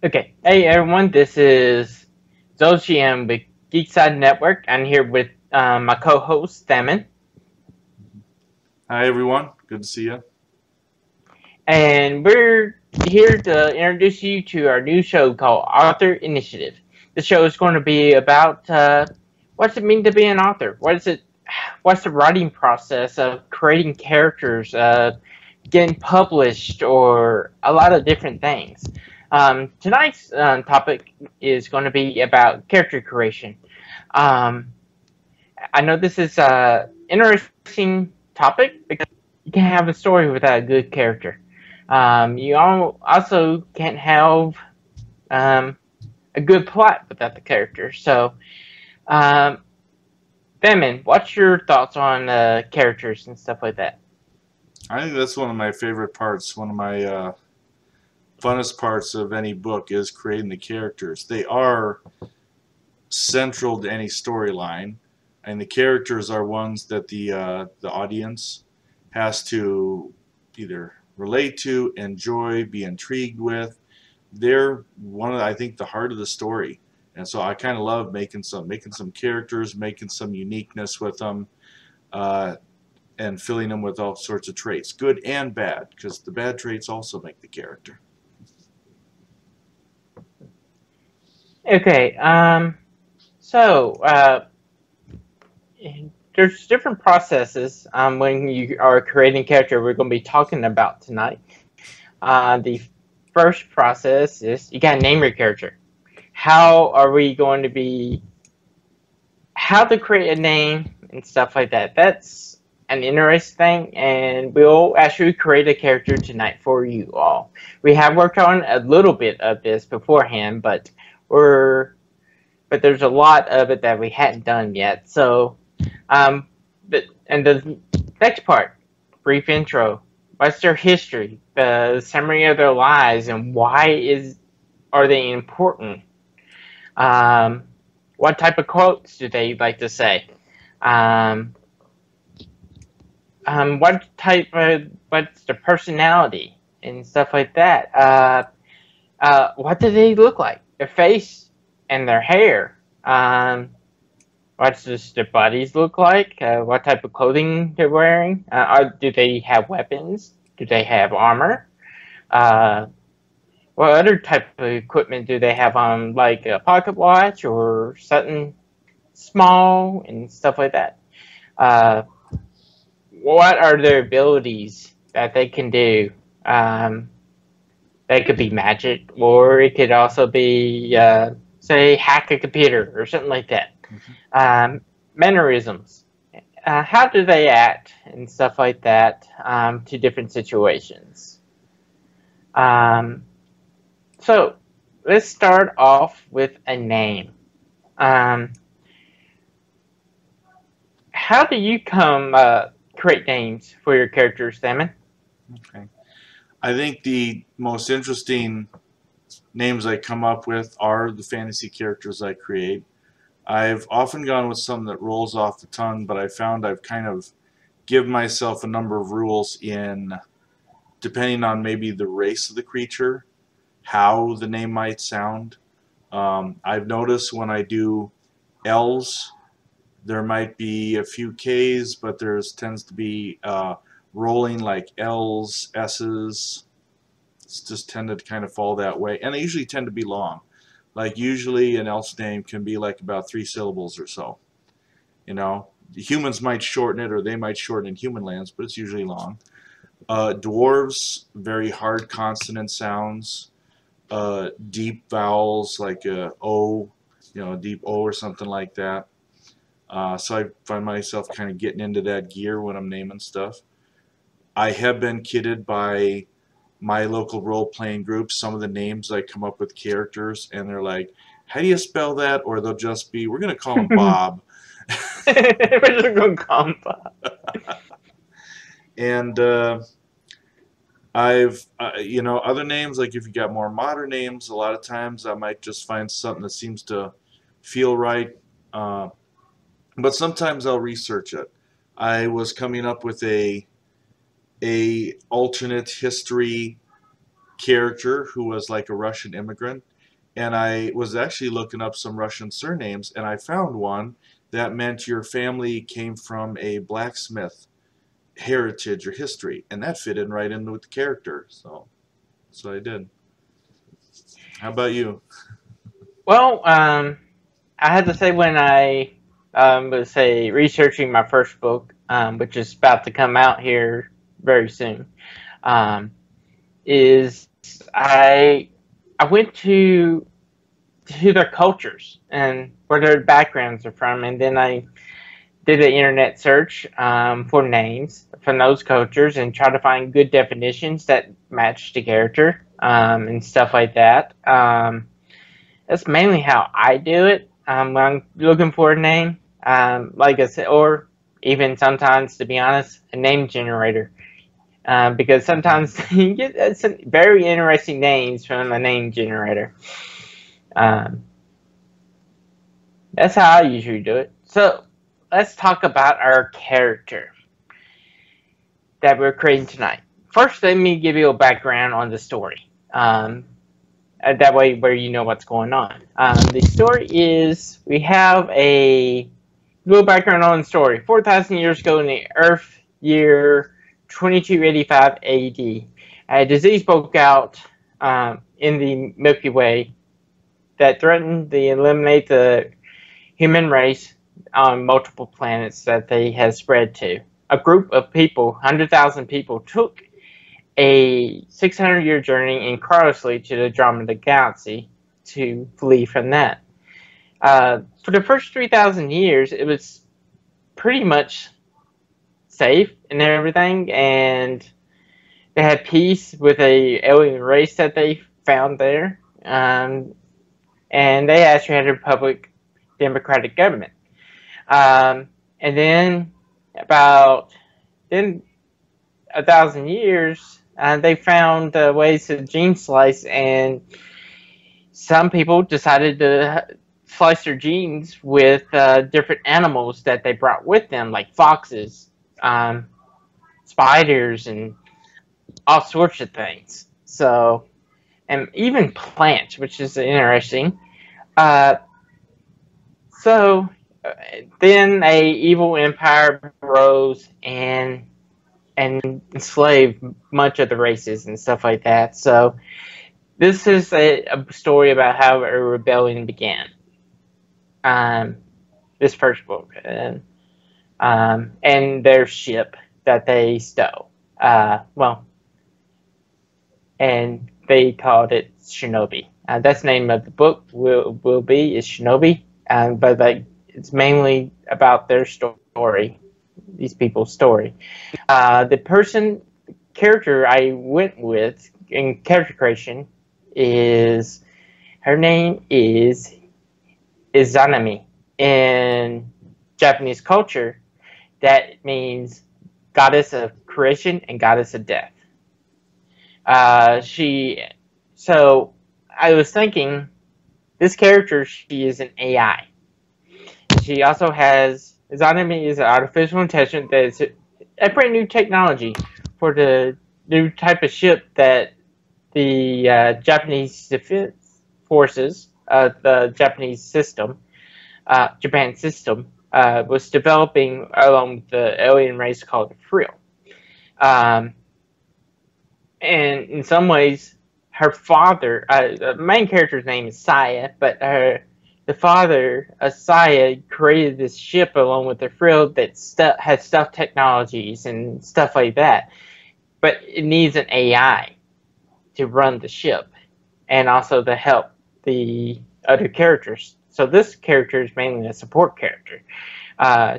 Okay, hey everyone, this is Zolcian with Geekside Network. I'm here with my co-host Thaman, Hi everyone, good to see you. and we're here to introduce you to our new show called Author Initiative. The show is going to be about what's it mean to be an author. What's the writing process of creating characters, getting published, or a lot of different things. Tonight's topic is going to be about character creation. Um, I know this is an interesting topic because you can have a story without a good character. You also can't have um, a good plot without the character. So, um, Bemin, what's your thoughts on characters and stuff like that? I think that's one of my favorite parts. One of my funnest parts of any book is creating the characters. They are central to any storyline, and the characters are ones that the audience has to either relate to, enjoy, be intrigued with. They're one of I think the heart of the story, and so I kind of love making some characters, making some uniqueness with them. Uh, and filling them with all sorts of traits, good and bad, because the bad traits also make the character. Okay, so there's different processes when you are creating a character we're going to be talking about tonight. The first process is you got to name your character. How are we going to be, how to create a name and stuff like that? That's an interesting thing, and we'll actually create a character tonight for you all. We have worked on a little bit of this beforehand, we're but there's a lot of it that we hadn't done yet. So Um, and the next part, brief intro. What's their history? The summary of their lives and why is are they important? Um, what type of quotes do they like to say? Um, what's their personality and stuff like that? What do they look like? Their face and their hair. What does their bodies look like? What type of clothing they're wearing? Do they have weapons? Do they have armor? Uh, what other type of equipment do they have on, like a pocket watch or something small and stuff like that? Uh, what are their abilities that they can do? Um, that could be magic, or it could also be, say, hack a computer or something like that. Mhm. Mannerisms. How do they act and stuff like that to different situations? Um, so let's start off with a name. Um, how do you come create names for your characters, Salmon? Okay. I think the most interesting names I come up with are the fantasy characters I create. I've often gone with some that rolls off the tongue, but I found I've kind of give myself a number of rules in depending on maybe the race of the creature, how the name might sound. I've noticed when I do elves, there might be a few K's, but there's tends to be rolling like L's, S's. It's just tended to kind of fall that way, and they usually tend to be long. Like usually an elf's name can be like about 3 syllables or so. You know, humans might shorten it, or they might shorten in human lands, but it's usually long. Dwarves, very hard consonant sounds, deep vowels like a O, a deep O or something like that. So I find myself kind of getting into that gear when I'm naming stuff. I have been kidded by my local role playing group. Some of the names I come up with characters, and they're like, "How do you spell that?" Or they'll just be, "We're going to call him Bob." We're just going to compa. And other names, like if you got more modern names, a lot of times I might just find something that seems to feel right. Uh, but sometimes I'll research it. I was coming up with a alternate history character who was like a Russian immigrant, And I was actually looking up some Russian surnames, and I found one that meant your family came from a blacksmith heritage or history, and that fit in right in with the character. So that's what I did. How about you? Well, I had to say when I was say researching my first book, which is about to come out here very soon, um, is I I went to their cultures and where their backgrounds are from, and then I did an internet search for names from those cultures and try to find good definitions that match the character and stuff like that. That's mainly how I do it when I'm looking for a name. Like I said, or even sometimes, to be honest, a name generator. Because sometimes you get some very interesting names from a name generator. Um, that's how I usually do it. So let's talk about our character that we're creating tonight. First, let me give you a background on the story. That way, where you know what's going on. The story is we have a little background on the story. 4,000 years ago in the Earth year 2285 AD, a disease broke out in the Milky Way that threatened to eliminate the human race on multiple planets that they had spread to. A group of people, 100,000 people, took a 600-year journey in Crossley to the Andromeda Galaxy to flee from that. For the first 3,000 years, it was pretty much safe and everything, and they had peace with a alien race that they found there, and they actually had a republic democratic government. And then about then 1,000 years, they found ways to gene slice, and some people decided to slice their genes with different animals that they brought with them, like foxes, spiders, and all sorts of things. So, and even plants, which is interesting. Uh, so then a evil empire rose and enslaved much of the races and stuff like that. So this is a story about how a rebellion began. Um, this first book, and their ship that they stole. Well, and they called it Shinobi. That's the name of the book. Will be is Shinobi, but like it's mainly about their story, these people's story. The character I went with in character creation is her name is Izanami. In Japanese culture, that means goddess of creation and goddess of death. So I was thinking, this character, she is an AI. She also has, Izanami is an artificial intelligence that is a brand new technology for the new type of ship that the Japanese defense forces, the Japanese system, Japan system, was developing along with the alien race called the Frill. And in some ways, her father, the main character's name is Saya, but the father, Saya, created this ship along with the Frill that had stuff technologies and stuff like that. But it needs an AI to run the ship and also to help the other characters. So this character is mainly a support character.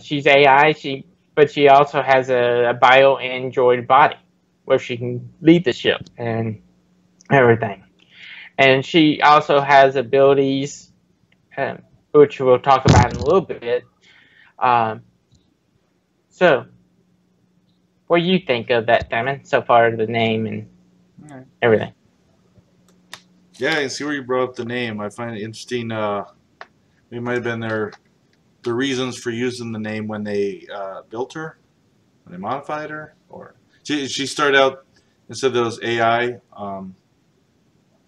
She's AI, but she also has a bio-android body where she can lead the ship and everything. And she also has abilities, which we'll talk about in a little bit. So, what do you think of that, Damon, so far, the name and everything? Yeah, I see where you brought up the name. I find it interesting. It might have been the reasons for using the name when they built her, when they modified her, or she started out instead of those AI.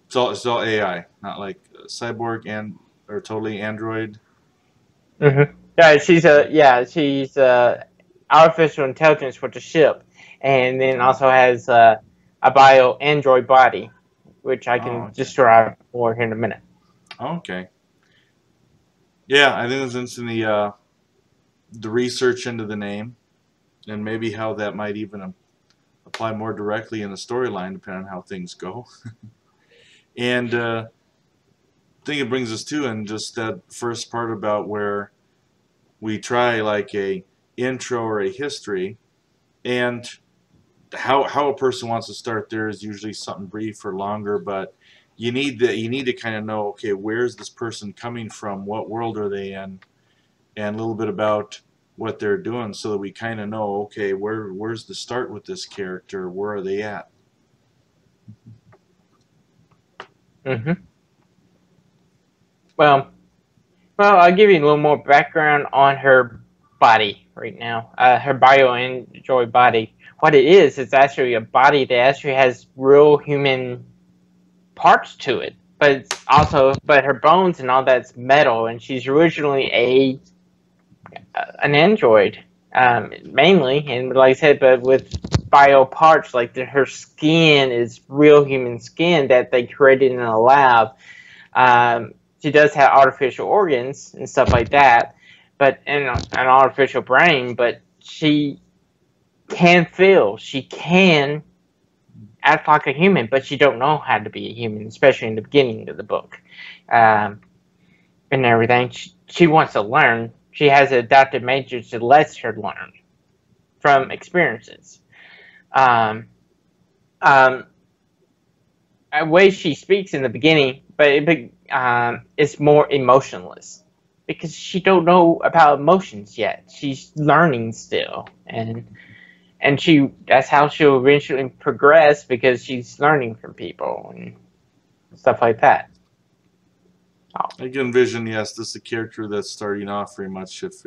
It's all AI, not like cyborg and or totally android. She's artificial intelligence with the ship, and then also has a bio android body, which I can Okay. describe more here in a minute. Okay. Yeah, I think it's interesting the research into the name, and maybe how that might even apply more directly in the storyline, depending on how things go. And I think it brings us to, and just that first part about where we try like a intro or a history, and how a person wants to start there is usually something brief or longer, but you need to kind of know, okay, where's this person coming from, what world are they in, and a little bit about what they're doing, so that we kind of know, okay, where's the start with this character, where are they at. Well, I'll give you a little more background on her body right now. Her bio android body. What it is, it's actually a body that actually has real human parts to it, but her bones and all that's metal, and she's originally an android, mainly, and like I said, but with bio parts, like her skin is real human skin that they created in a lab. She does have artificial organs and stuff like that, but and an artificial brain, but she can feel. She can act like a human, but she don't know how to be a human, especially in the beginning of the book, and everything. She wants to learn. She has an adaptive matrix that lets her learn from experiences. A way she speaks in the beginning, but it's more emotionless because she don't know about emotions yet. She's learning still, and that's how she'll eventually progress, because she's learning from people and stuff like that. I can envision, yes, this is a character that's starting off very much. If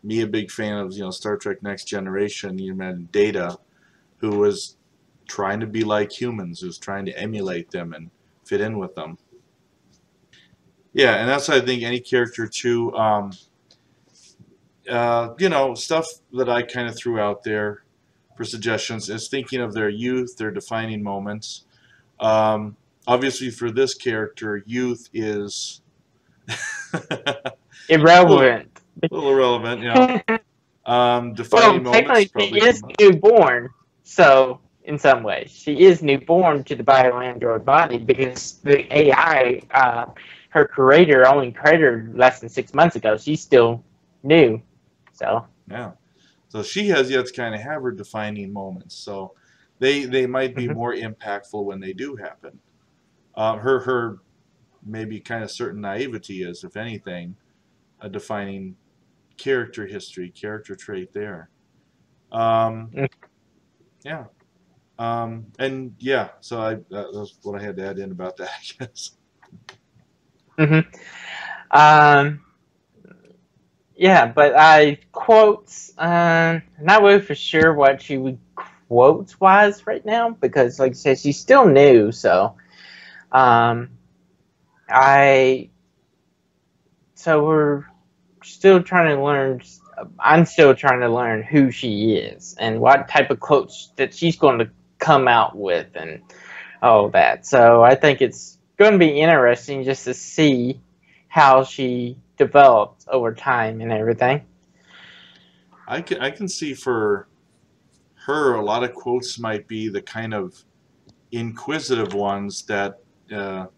me, a big fan of Star Trek Next Generation, you met Data, who was trying to be like humans, who was trying to emulate them and fit in with them. Yeah, and that's, I think, any character too. Stuff that I kind of threw out there for suggestions is thinking of their youth, their defining moments. Obviously, for this character, youth is Irrelevant. A little irrelevant, yeah. Defining Well, moments technically, probably she is come up. newborn, so in some ways, she is newborn to the bioandroid body, because the AI, her creator, only created her less than 6 months ago. She's still new, so. Yeah. So she has yet to kind of have her defining moments. So they might be more impactful when they do happen. Her maybe kind of certain naivety is, if anything, a defining character history, character trait there. Yeah. And yeah, so that's what I had to add in about that, I guess. Yeah, but I quotes, not really for sure what she would quotes wise right now, because like I said, she's still new, so we're still trying to learn. I'm still trying to learn who she is and what type of quotes that she's going to come out with and all that. So I think it's going to be interesting just to see how she develops over time and everything. I can see for her a lot of quotes might be the kind of inquisitive ones that that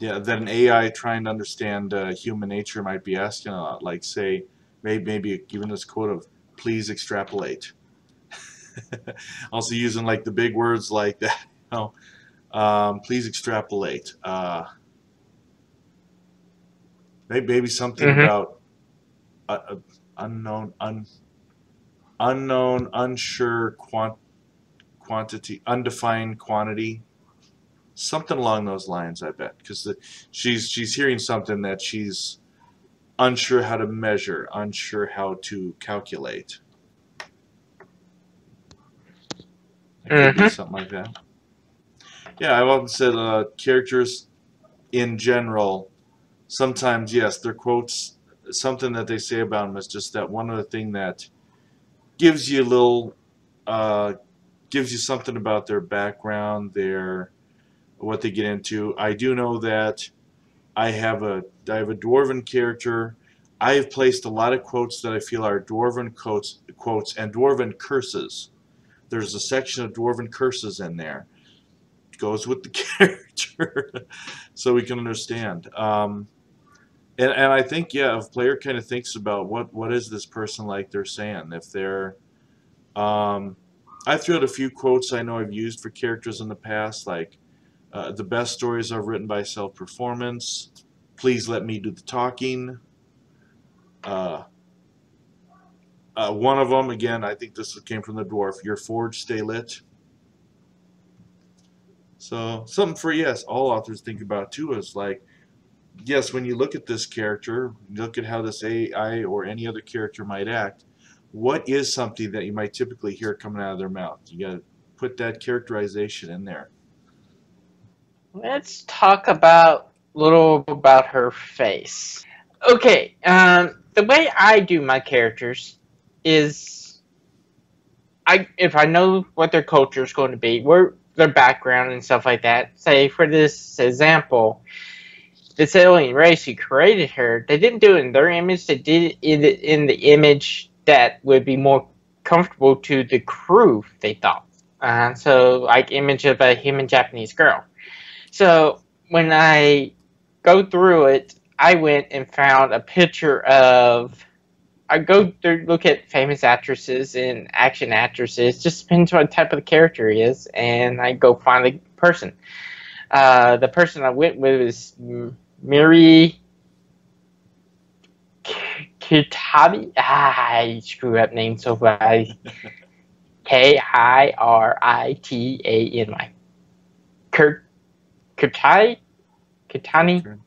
an AI trying to understand human nature might be asking a lot. Like, say, maybe even this quote of "please extrapolate." Also using like the big words like that. Please extrapolate. Maybe something about unknown, unsure quantity, undefined quantity. Something along those lines, I bet, because she's hearing something that she's unsure how to measure, unsure how to calculate. It could be something like that. Yeah, I've often said characters in general, sometimes yes, their quotes, something that they say about them is just that one other thing that gives you a little, uh, gives you something about their background, their what they get into. I do know that I have a dwarven character. I have placed a lot of quotes that I feel are dwarven quotes and dwarven curses. There's a section of dwarven curses in there. It goes with the character, so we can understand. And I think yeah, if a player kind of thinks about what is this person like they're saying, if they're um, I threw out a few quotes I know I've used for characters in the past, like the best stories are written by self-performance. Please let me do the talking. Uh, one of them, again, I think this came from the dwarf. Your forge stay lit. So something for yes, all authors think about too is like yes, when you look at this character, look at how this AI or any other character might act. What is something that you might typically hear coming out of their mouth? You got to put that characterization in there. Let's talk about a little about her face. Okay, the way I do my characters is if I know what their culture is going to be, where their background and stuff like that. Say for this example, this alien race who created her, they didn't do it in their image. They did it in the image that would be more comfortable to the crew. They thought, so like image of a human Japanese girl. So when I go through it, I went and found a picture of. I go through look at famous actresses and action actresses. Just depends what type of character he is, and I go find the person. The person I went with is Miri Kitari. I screw up names so bad. Kiritany. Kitani.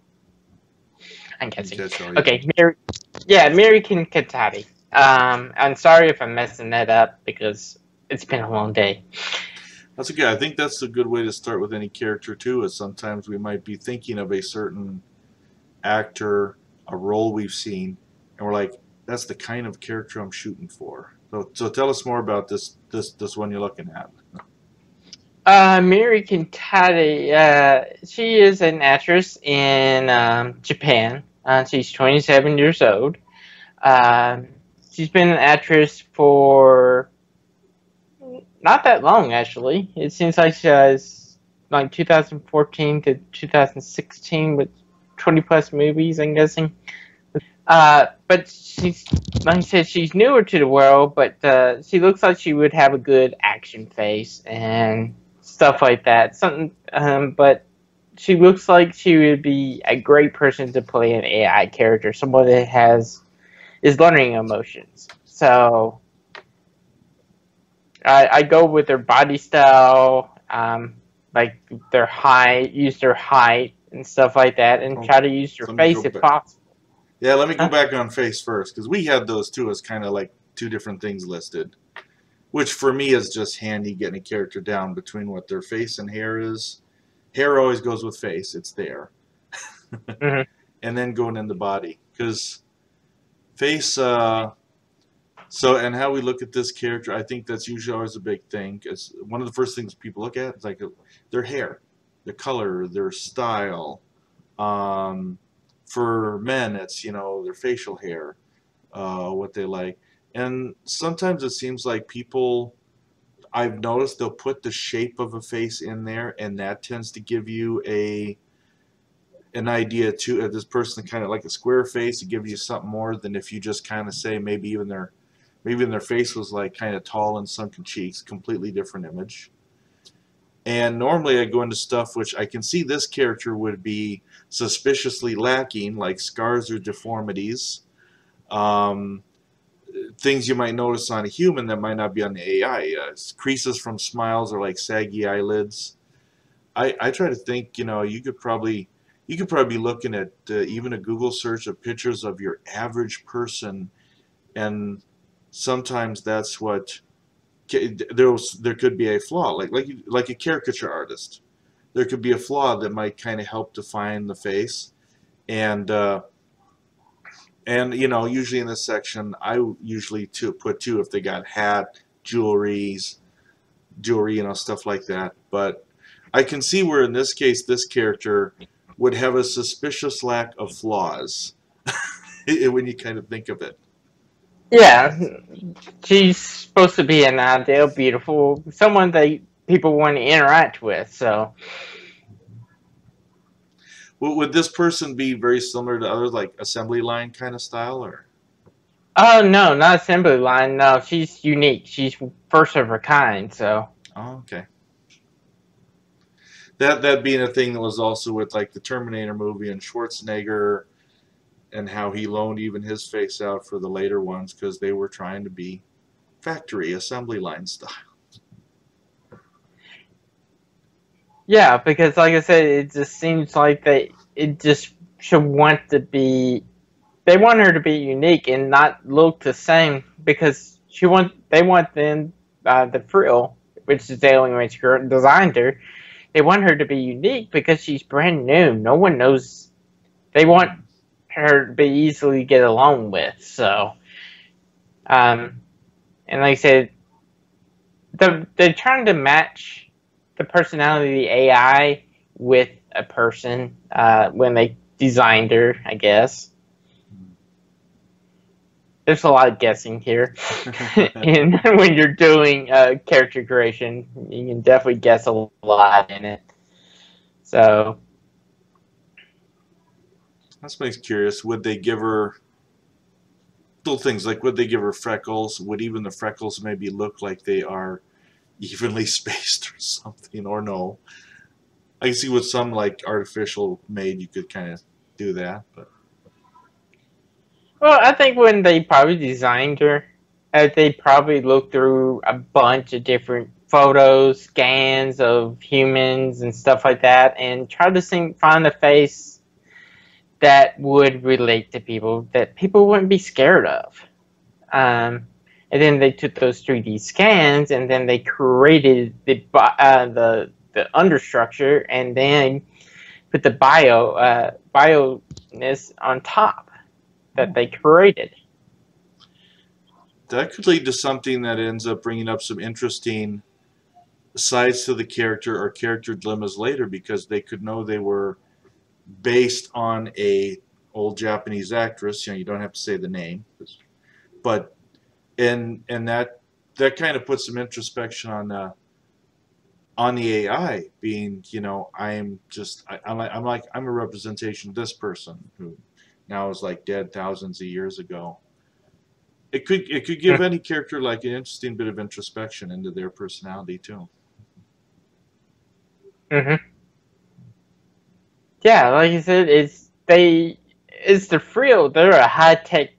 I'm guessing. Okay, Mary Kitari. I'm sorry if I'm messing that up because it's been a long day. That's okay. I think that's a good way to start with any character too. Is sometimes we might be thinking of a certain actor, a role we've seen, and we're like, "That's the kind of character I'm shooting for." So tell us more about this one you're looking at. Mary Kitari. She is an actress in Japan. She's 27 years old. She's been an actress for not that long, actually. It seems like she has like 2014 to 2016 with 20 plus movies, I'm guessing. But she's, like I said, she's newer to the world, but she looks like she would have a good action face and stuff like that. But she looks like she would be a great person to play an AI character, someone that is learning emotions. So I go with their body style, like their height, use their height and stuff like that, and try to use their face if possible. Yeah, let me go back on face first, because we had those two as kind of like two different things listed, which for me is just handy getting a character down between what their face and hair is. Hair always goes with face; it's there, Mm-hmm. and then going in the body, because face. So, and how we look at this character, I think that's usually always a big thing. Because one of the first things people look at is like their hair, their color, their style. For men, it's their facial hair, what they like, and sometimes it seems like people. I've noticed they'll put the shape of a face in there, and that tends to give you an idea too. If this person kind of like a square face, it gives you something more than if you just kind of say maybe their face was like kind of tall and sunken cheeks, completely different image. And normally I go into stuff which I can see this character would be suspiciously lacking, like scars or deformities, um, things you might notice on a human that might not be on the AI. Creases from smiles or like saggy eyelids. I try to think, you could probably be looking at even a Google search of pictures of your average person, and sometimes that's what there could be a flaw, like a caricature artist. there could be a flaw that might kind of help define the face. And you know, usually in this section, I usually put two if they got hat, jewelry, you know, stuff like that. But I can see where in this case, this character would have a suspicious lack of flaws when you kind of think of it. Yeah, she's supposed to be an ideal, beautiful, someone that people want to interact with. So, Would this person be very similar to others, like assembly line kind of style, or? oh no, not assembly line. No, she's unique. She's first of her kind. So. Oh, okay. That being a thing that was also with like the Terminator movie and Schwarzenegger, and how he loaned even his face out for the later ones because they were trying to be factory assembly line style. Yeah, because like I said, it just seems like it just should want to be. They want her to be unique and not look the same because they want then the frill, which is the alien race girl designed her. They want her to be unique because she's brand new. No one knows. They want her to be easily get along with. So, and like I said, they're trying to match the personality of the AI with a person when they designed her, I guess. There's a lot of guessing here. And when you're doing character creation, you can definitely guess a lot in it. So That makes me curious. Would they give her little things like, would they give her freckles? Would even the freckles maybe look like they are evenly spaced or something, or no? I can see with some like artificial made you could kind of do that, but well, I think when they probably designed her, they probably looked through a bunch of different photos, scans of humans and stuff like that, and tried to find a face that would relate to people, that people wouldn't be scared of. And then they took those 3D scans, and then they created the understructure, and then put the bio-ness on top that they created. that could lead to something that ends up bringing up some interesting sides to the character or character dilemmas later, because they could know they were based on a old Japanese actress. You know, you don't have to say the name, but and that kind of puts some introspection on the AI, being, you know, I'm a representation of this person who now is like dead thousands of years ago. It could give any character like an interesting bit of introspection into their personality too. Mm-hmm. Yeah, like you said, it's the Frill. They're a high tech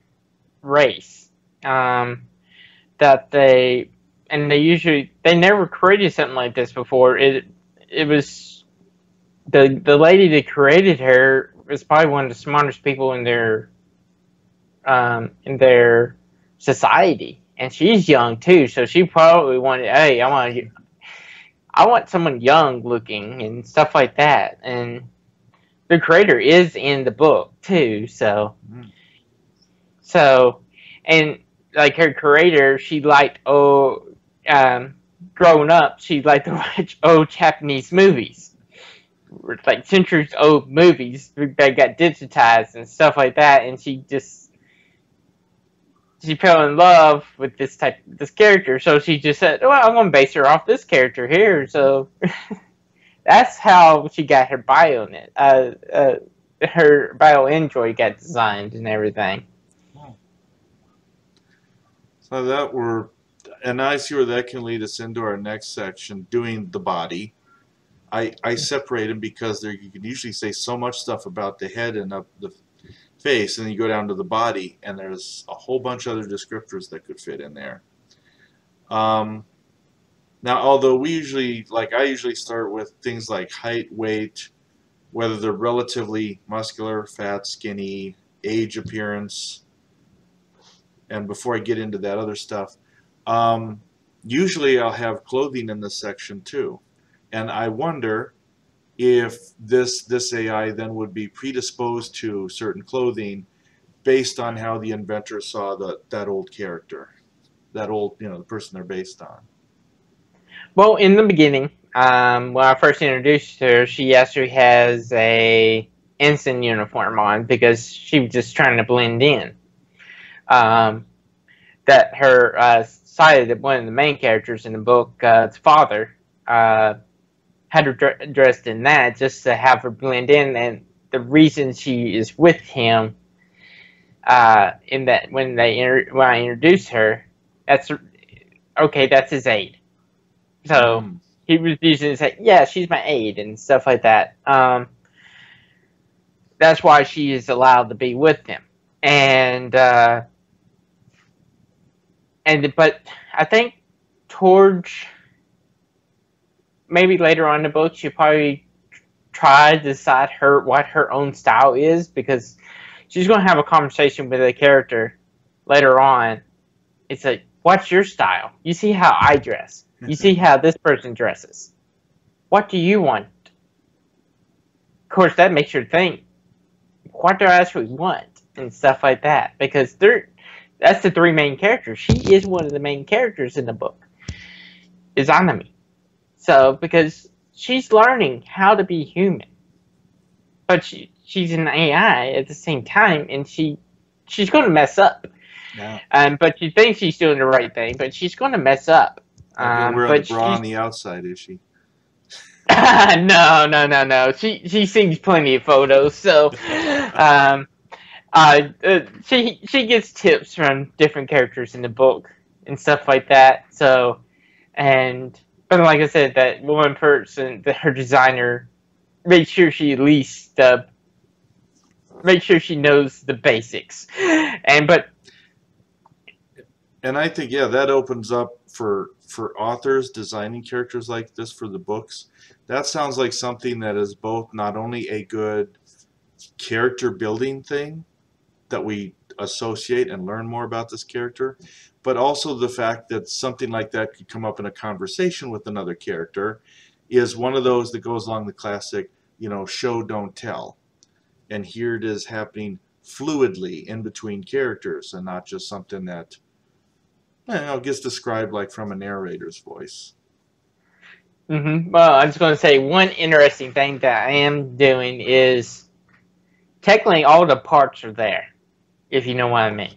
race. That they never created something like this before. It was the lady that created her was probably one of the smartest people in their society, and she's young too. So she probably wanted, hey, I want someone young looking and stuff like that. And the creator is in the book too. So and like her creator, she liked growing up, she liked to watch old Japanese movies, like centuries old movies that got digitized and stuff like that, and she fell in love with this character, so she just said, well, I'm going to base her off this character here. So that's how she got her her bio-android got designed and everything. So and I see where that can lead us into our next section, doing the body. I separate them because you can usually say so much stuff about the head and up the face, and then you go down to the body, and there's a whole bunch of other descriptors that could fit in there. Now, although I usually start with things like height, weight, whether they're relatively muscular, fat, skinny, age, appearance, and before I get into that other stuff, usually I'll have clothing in this section too. And I wonder if this AI then would be predisposed to certain clothing based on how the inventor saw that old character, that old, the person they're based on. Well, in the beginning, when I first introduced her, she actually has a ensign uniform on because she was just trying to blend in. That her side, that one of the main characters in the book, its father, had her dressed in that just to have her blend in, and the reason she is with him, in that when I introduced her, that's okay. That's his aide. So he was using to say, yeah, she's my aide and stuff like that. That's why she is allowed to be with him. But I think towards maybe later on in the book, she probably try to decide what her own style is, because she's going to have a conversation with a character later on. It's like, what's your style? You see how I dress. You see how this person dresses. What do you want? Of course, that makes her think, what do I actually want? And stuff like that. Because that's the three main characters. She is one of the main characters in the book. Izanami. So, because she's learning how to be human. But she's an AI at the same time, and she's going to mess up. Yeah. But she thinks she's doing the right thing, but she's going to mess up. Wearing the bra on the outside, is she? No. She sees plenty of photos, so she gets tips from different characters in the book and stuff like that. So, but like I said, that one person, her designer, made sure she at least make sure she knows the basics, and I think, yeah, that opens up for authors designing characters like this for the books. That sounds like something that is both not only a good character building thing that we associate and learn more about this character, but also the fact that something like that could come up in a conversation with another character is one of those that goes along the classic, show, don't tell. And here it is happening fluidly in between characters and not just something that gets described like from a narrator's voice. Well, I was going to say, one interesting thing that I am doing is technically all the parts are there, if you know what I mean.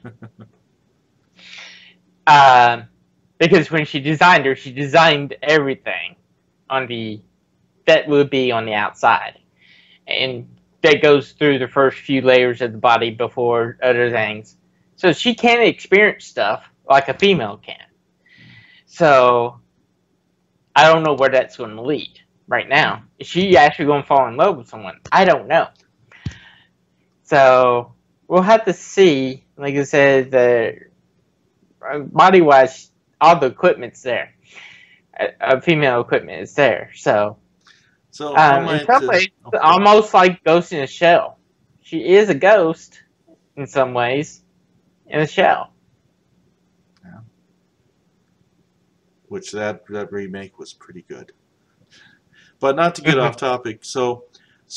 Because when she designed her, she designed everything that would be on the outside. And that goes through the first few layers of the body before other things. So she can experience stuff like a female can. So I don't know where that's going to lead right now. Is she actually going to fall in love with someone? I don't know. So we'll have to see. Like I said, body-wise, all the equipment's there. Female equipment is there. So in some ways, almost like Ghost in a Shell. She is a ghost in some ways in a shell. Yeah. Which that remake was pretty good. But not to get off topic. So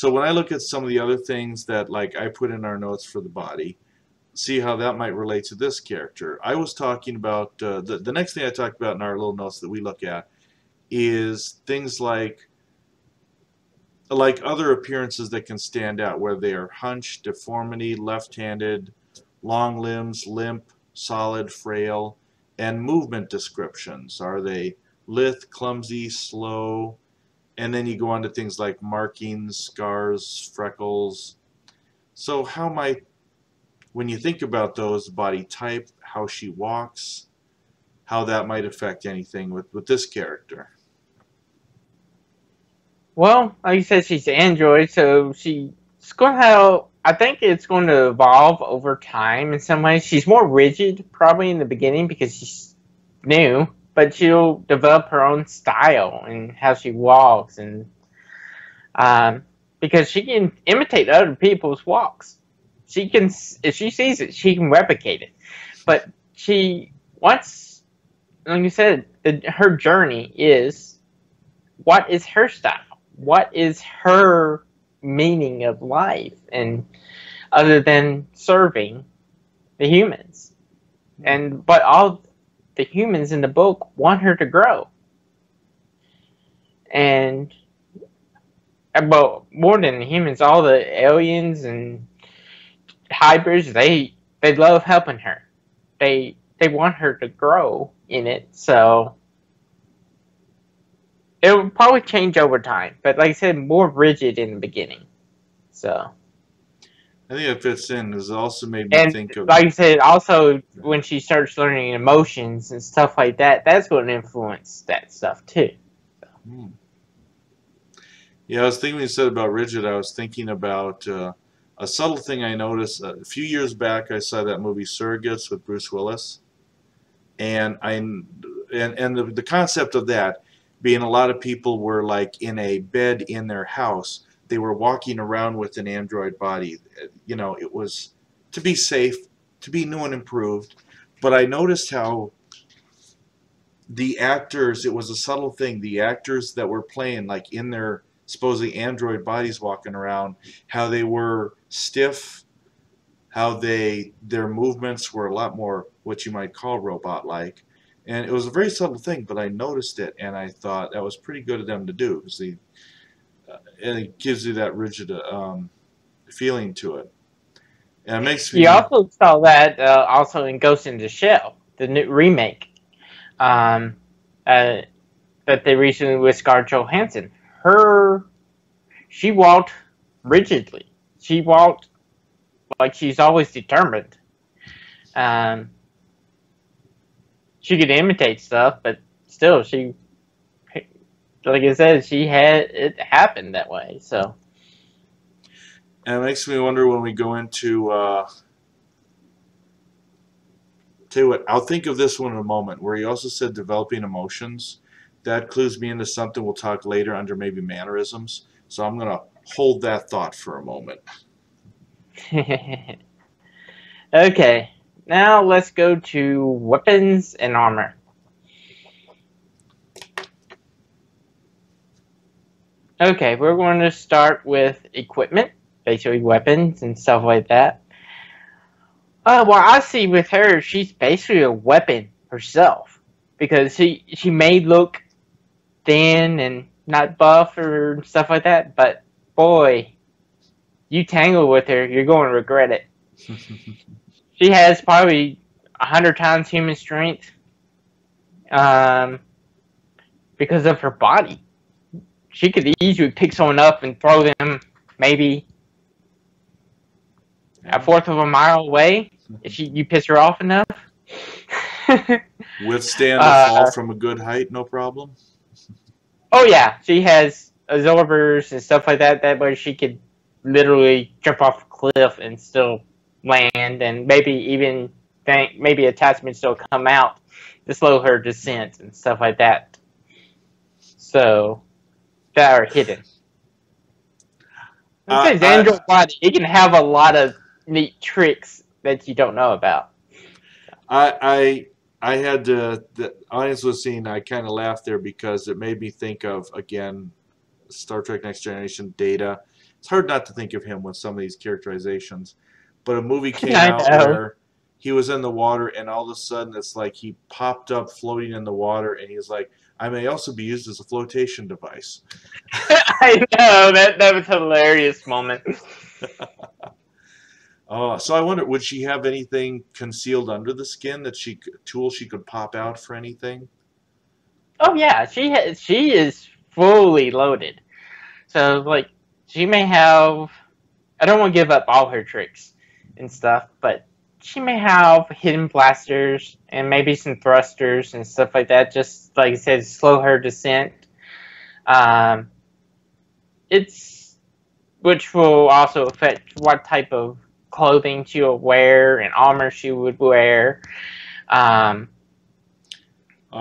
when I look at some of the other things that like I put in our notes for the body, see how that might relate to this character. I was talking about the next thing I talked about in our little notes that we look at is things like other appearances that can stand out, where they are hunch, deformity, left-handed, long limbs, limp, solid, frail, and movement descriptions. Are they lithe, clumsy, slow? And then you go on to things like markings, scars, freckles. So how might, when you think about those, body type, how she walks, how that might affect anything with this character? Well, like you said, she's an android, so she's going to have, I think it's going to evolve over time in some ways. She's more rigid probably in the beginning because she's new, but she'll develop her own style and how she walks, and because she can imitate other people's walks. She can, if she sees it, she can replicate it. But once, like you said, her journey is, what is her style? what is her meaning of life, and other than serving the humans. But all the humans in the book want her to grow. And well, more than the humans, all the aliens and hybrids, they love helping her. They want her to grow in it, so it will probably change over time. But like I said, more rigid in the beginning. So I think it fits in because it also made me think of, like I said, also when she starts learning emotions and stuff like that, that's going to influence that stuff too. Yeah, I was thinking when you said about rigid, I was thinking about a subtle thing I noticed. A few years back, I saw that movie Surrogates with Bruce Willis. And the concept of that being a lot of people were like in a bed in their house. They were walking around with an android body. You know, it was to be safe, to be new and improved. But I noticed how the actors, it was a subtle thing, the actors that were playing like in their supposedly android bodies walking around, how they were stiff, how their movements were a lot more what you might call robot-like. And it was a very subtle thing, but I noticed it, and I thought that was pretty good of them to do, because and it gives you that rigid feeling to it. And it makes me... You also saw that also in Ghost in the Shell, the new remake that they recently with Scarlett Johansson. She walked rigidly. She walked like she's always determined. She could imitate stuff, but still, she, like I said, she had it happen that way. So, and it makes me wonder when we go into. Tell you what, I'll think of this one in a moment. Where he also said developing emotions, that clues me into something we'll talk later under maybe mannerisms. So I'm gonna hold that thought for a moment. Okay, now let's go to weapons and armor. Okay, we're going to start with equipment, basically weapons and stuff like that. Well, I see with her, she's basically a weapon herself, because she may look thin and not buff or stuff like that, but boy, you tangle with her, you're going to regret it. She has probably 100 times human strength because of her body. She could easily pick someone up and throw them maybe a fourth of a mile away if you piss her off enough. Withstand a fall from a good height, no problem? Oh yeah, she has absorbers and stuff like that. That way she could literally jump off a cliff and still land, and maybe even maybe attachments still come out to slow her descent and stuff like that. So that are hidden. Because Android body, it can have a lot of neat tricks that you don't know about. I had the audience was seeing. I kind of laughed there because it made me think of, again, Star Trek Next Generation, Data. It's hard not to think of him with some of these characterizations. But a movie came out where he was in the water, and all of a sudden it's like he popped up floating in the water, and he was like, I may also be used as a flotation device. I know, that was a hilarious moment. So I wonder, would she have anything concealed under the skin that she could pop out for anything? Oh yeah, she is fully loaded. So like she may have, I don't want to give up all her tricks and stuff, but she may have hidden blasters and maybe some thrusters and stuff like that, just like I said, slow her descent. Which will also affect what type of clothing she will wear and armor she would wear. Oh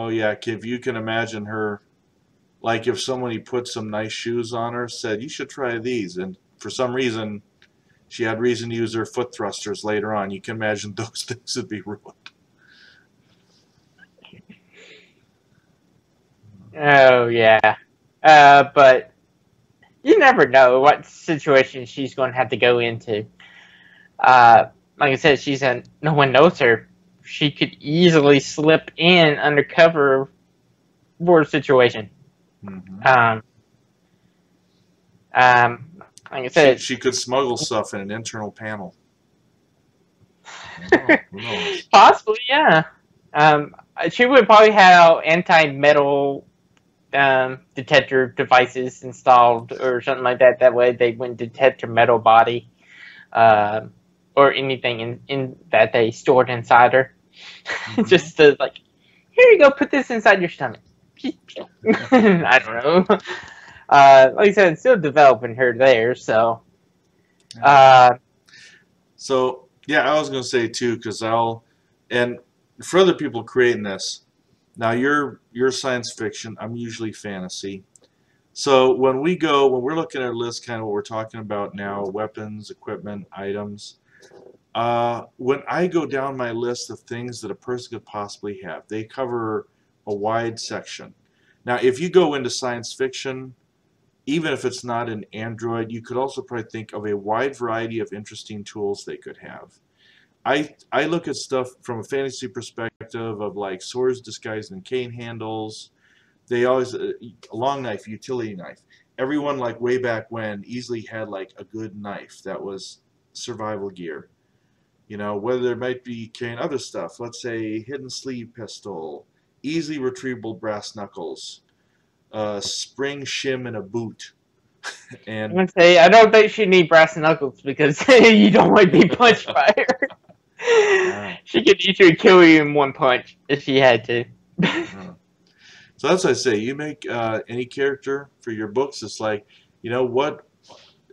yeah, if you can imagine her, like if somebody put some nice shoes on her, said you should try these, and for some reason she had reason to use her foot thrusters later on, you can imagine those things would be ruined. Oh yeah, but you never know what situation she's going to have to go into. Like I said, no one knows her. She could easily slip in undercover for a situation. Mm-hmm. Like I said, She could smuggle stuff in an internal panel. Who knows? possibly, yeah. She would probably have anti-metal detector devices installed or something like that. That way, they wouldn't detect her metal body or anything in that they stored inside her. Mm-hmm. Just to like, here you go, put this inside your stomach. I don't know. Like I said, it's still developing her there, so. So yeah, I was gonna say too, because and for other people creating this, now you're science fiction. I'm usually fantasy. So when we're looking at a list, kind of what we're talking about now, weapons, equipment, items. When I go down my list of things that a person could possibly have, they cover a wide section. Now, if you go into science fiction, even if it's not an android, you could also probably think of a wide variety of interesting tools they could have. I look at stuff from a fantasy perspective of like swords disguised in cane handles. They always a long knife, utility knife. Everyone like way back when easily had like a good knife that was survival gear. You know, whether it might be carrying other stuff, let's say hidden sleeve pistol, easily retrievable brass knuckles, spring shim in a boot, I'm and gonna say I don't think she need brass knuckles because you don't want to be punched by her. She could easily kill you in one punch if she had to. So that's what I say. You make any character for your books. It's like, you know what?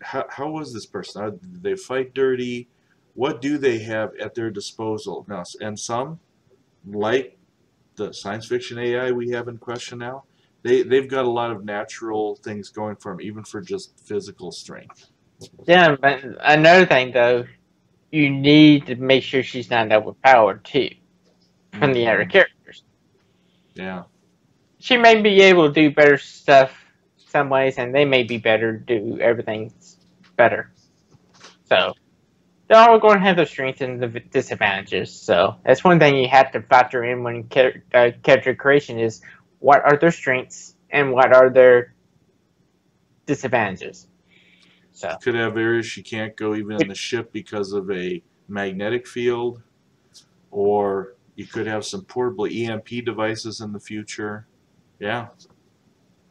How was this person? Did they fight dirty? What do they have at their disposal now? And some, like the science fiction AI we have in question now, they've got a lot of natural things going for them, even for just physical strength. Yeah, but another thing though, you need to make sure she's not overpowered too from the other characters. Yeah. She may be able to do better stuff some ways, and they may be better to do everything better. So they're all going to have their strengths and the disadvantages. So that's one thing you have to factor in when character creation is what are their strengths and what are their disadvantages. So You could have areas she can't go even in the ship because of a magnetic field, or you could have some portable EMP devices in the future. Yeah,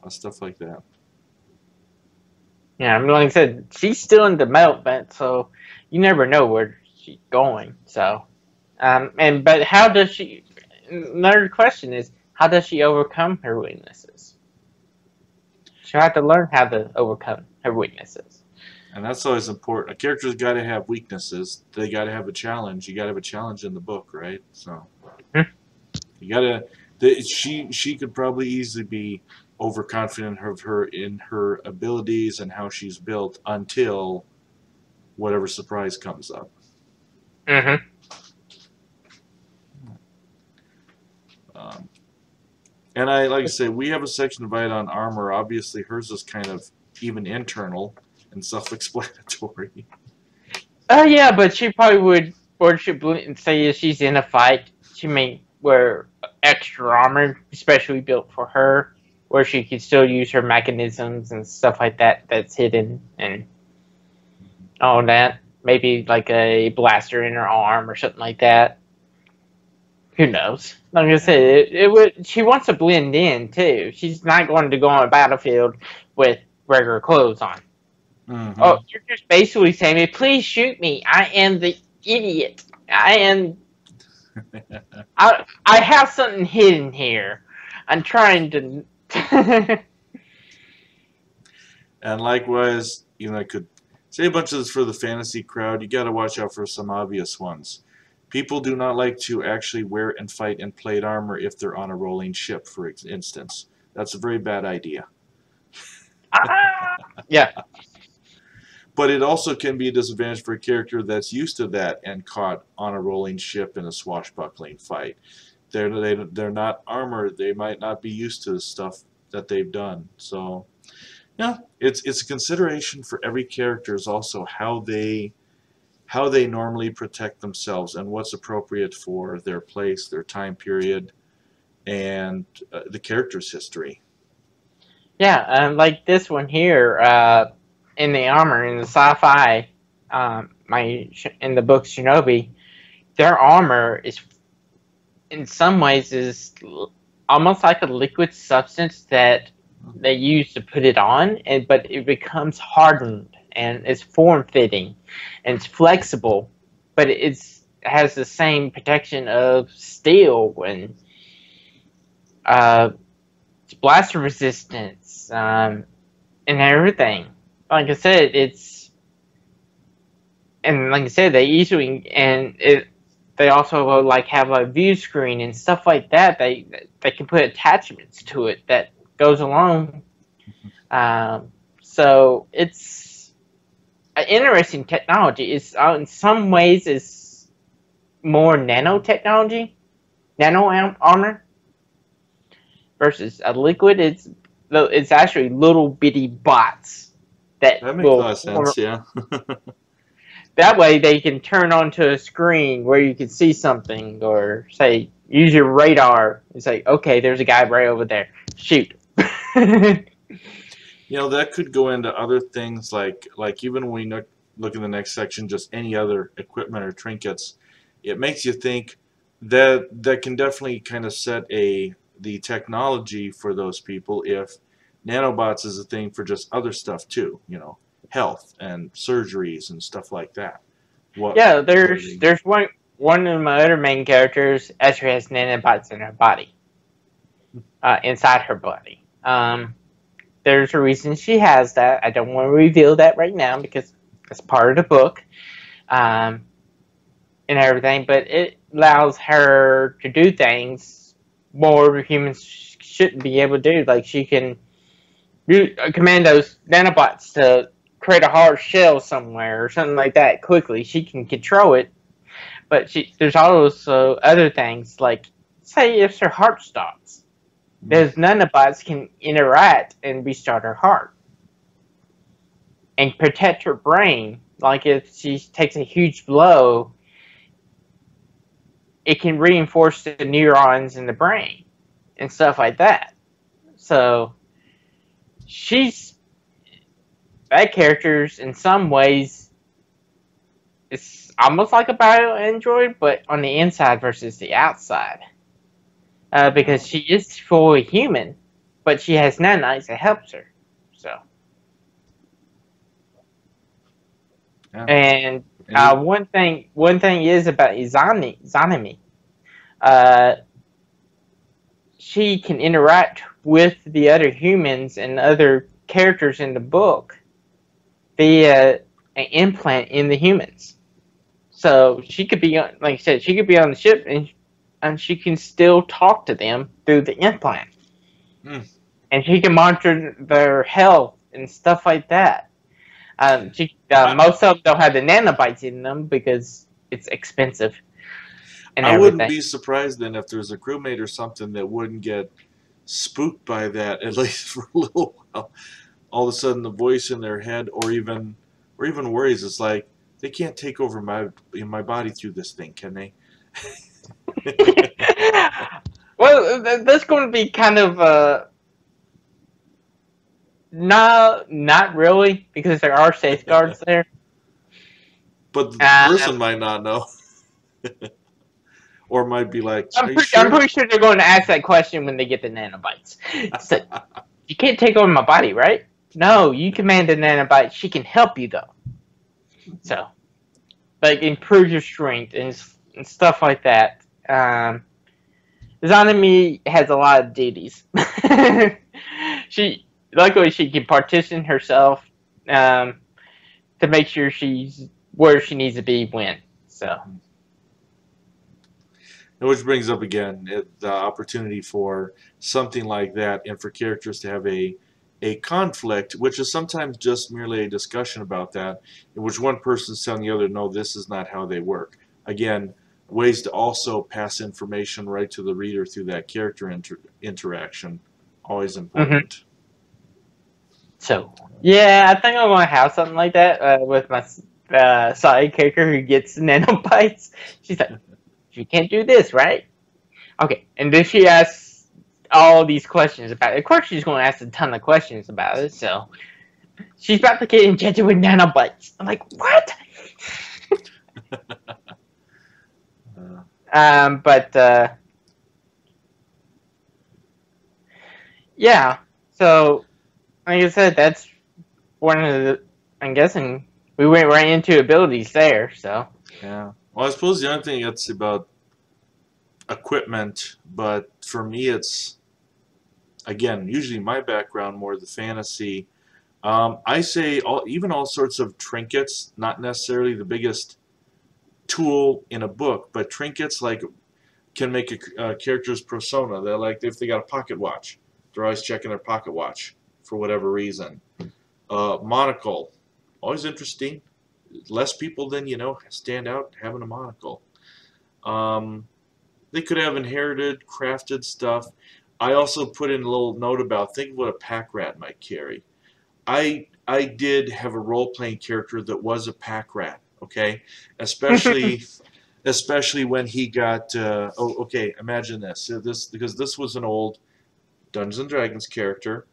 stuff like that. yeah, I mean, like I said, she's still in development, so you never know where she's going. So, but how does she? Another question is, how does she overcome her weaknesses? She'll have to learn how to overcome her weaknesses. And that's always important. A character's got to have weaknesses. They got to have a challenge. You got to have a challenge in the book, right? So you got to. She could probably easily be overconfident of her in her abilities and how she's built until whatever surprise comes up. Mm-hmm. And I like to say we have a section divided on armor. Obviously, hers is kind of even internal and self-explanatory. Oh yeah, but she probably would, or she and say if she's in a fight, she may wear extra armor, especially built for her, where she could still use her mechanisms and stuff like that that's hidden and all that. Maybe like a blaster in her arm or something like that. Who knows? Like I said, it would. She wants to blend in too. She's not going to go on a battlefield with regular clothes on. Mm-hmm. Oh, you're just basically saying, "Me, please shoot me. I am the idiot. I am. I have something hidden here. I'm trying to." And likewise, I could say a bunch of this for the fantasy crowd. You got to watch out for some obvious ones. People do not like to actually wear and fight in plate armor if they're on a rolling ship, for instance. That's a very bad idea. Yeah. But it also can be a disadvantage for a character that's used to that and caught on a rolling ship in a swashbuckling fight. They're not armored. They might not be used to the stuff that they've done. So Yeah, it's a consideration for every character is also how they normally protect themselves and what's appropriate for their place, their time period, and the character's history. Yeah, like this one here, in the armor in the sci-fi, in the book Shinobi, their armor is in some ways is almost like a liquid substance that they use to put it on, and but it becomes hardened and it's form fitting and it's flexible, but it's has the same protection of steel and uh, blaster resistance, and everything. Like I said, it's and like I said, they easily and it. They also like have a view screen and stuff like that. They can put attachments to it that goes along. So it's an interesting technology. It's in some ways it's more nanotechnology, nano armor versus a liquid. It's actually little bitty bots that That makes a will lot of form. sense, yeah. That way they can turn onto a screen where you can see something, or say use your radar and say, okay, there's a guy right over there. Shoot. That could go into other things like even when we look in the next section, just any other equipment or trinkets. It makes you think that can definitely kind of set the technology for those people if nanobots is a thing for just other stuff too, health and surgeries and stuff like that. Yeah, there's one of my other main characters actually has nanobots in her body, inside her body. There's a reason she has that. I don't want to reveal that right now because it's part of the book, and everything. But it allows her to do things more humans shouldn't be able to do. Like she can command those nanobots to create a hard shell somewhere or something like that quickly. She can control it, but there's also other things like, say, if her heart stops, those nanobots can interact and restart her heart and protect her brain. Like if she takes a huge blow, it can reinforce the neurons in the brain and stuff like that. So that character's in some ways it's almost like a bio android, but on the inside versus the outside. Because she is fully human, but she has nanites that helps her. So, Yeah. and one thing is about Izanami. She can interact with the other humans and other characters in the book via an implant in the humans. So she could be like I said, she could be on the ship and she can still talk to them through the implant. And she can monitor their health and stuff like that. Most of them don't have the nanobites in them because it's expensive. And I everything. wouldn't be surprised then if there's a crewmate or something that wouldn't get spooked by that, at least for a little while. All of a sudden the voice in their head or even worries, it's like, they can't take over my body through this thing, can they? Well, that's going to be kind of no, not really, because there are safeguards there. But the person might not know. Or might be like, I'm pretty sure they're going to ask that question when they get the nanobites. So, you can't take over my body, right? No, you command the nanobite. She can help you, though. So, like, improve your strength and stuff like that. Izanami has a lot of duties. Luckily, she can partition herself to make sure she's where she needs to be when. So, which brings up again the opportunity for something like that, and for characters to have a conflict, which is sometimes just merely a discussion about that, in which one person is telling the other, no, this is not how they work. Again, ways to also pass information right to the reader through that character interaction, always important. So yeah, I think I'm gonna have something like that with my side character who gets nanobites. She's like, "You can't do this, right?" Okay, and then she asks all these questions about it. Of course, she's going to ask a ton of questions about it. So she's about to get injected with nanobites. I'm like, what? But yeah. So like I said, that's one of the. I'm guessing we went right into abilities there. So Yeah. Well, I suppose the other thing it's about equipment, but for me, it's again usually my background more the fantasy. I say even all sorts of trinkets, not necessarily the biggest tool in a book, but trinkets like can make a character's persona. They're like if they got a pocket watch, they're always checking their pocket watch for whatever reason. Monocle, always interesting. Less people than you know stand out having a monocle. They could have inherited, crafted stuff. I also put in a little note about think of what a pack rat might carry. I did have a role-playing character that was a pack rat, okay? Especially when he got okay, imagine this. So because this was an old Dungeons and Dragons character,